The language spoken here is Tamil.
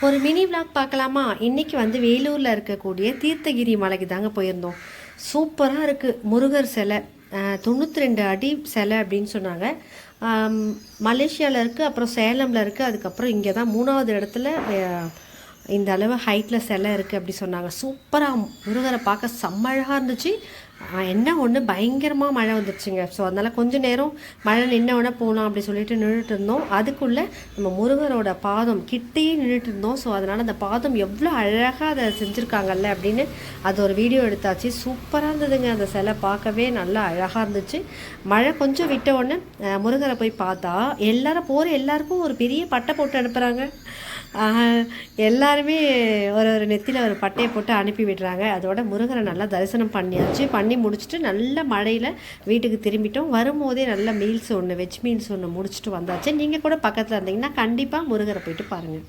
ஒரு மினி விளாக் பார்க்கலாமா? இன்றைக்கி வந்து வேலூரில் இருக்கக்கூடிய தீர்த்தகிரி மலைக்கு தாங்க போயிருந்தோம். சூப்பராக இருக்குது. முருகர் சிலை 92 அடி சிலை அப்படின்னு சொன்னாங்க. மலேசியாவில் இருக்குது, அப்புறம் சேலமில் இருக்குது, அதுக்கப்புறம் இங்கே தான் 3வது இடத்துல இந்த அளவு ஹைட்டில் சிலை இருக்குது அப்படி சொன்னாங்க. சூப்பராக முருகரை பார்க்க செம்ம அழகாக இருந்துச்சு. என்ன ஒன்று பயங்கரமாக மழை வந்துடுச்சுங்க. ஸோ அதனால் கொஞ்சம் நேரம் மழை நின்னவுடனே போகலாம் அப்படி சொல்லிட்டு நின்றுட்டு இருந்தோம். அதுக்குள்ளே நம்ம முருகரோட பாதம் கிட்டேயே நின்றுட்டு இருந்தோம். ஸோ அதனால் அந்த பாதம் எவ்வளோ அழகாக அதை செஞ்சுருக்காங்கல்ல அப்படின்னு அது ஒரு வீடியோ எடுத்தாச்சு. சூப்பராக இருந்ததுங்க. அந்த சிலை பார்க்கவே நல்லா அழகாக இருந்துச்சு. மழை கொஞ்சம் விட்ட உடனே முருகரை போய் பார்த்தா எல்லாருக்கும் ஒரு பெரிய பட்டை போட்டு அனுப்புகிறாங்க. எல்லாருமே ஒரு நெத்தியில் ஒரு பட்டையை போட்டு அனுப்பி விடுறாங்க. அதோட முருகரை நல்லா தரிசனம் பண்ணியாச்சு. பண்ணி முடிச்சுட்டு நல்ல மழையில் வீட்டுக்கு திரும்பிட்டோம். வரும்போதே நல்ல மீல்ஸ் ஒன்று வெஜ் மீல்ஸ் ஒன்று முடிச்சுட்டு வந்தாச்சு. நீங்கள் கூட பக்கத்தில் இருந்தீங்கன்னா கண்டிப்பாக முருகரை போயிட்டு பாருங்கள்.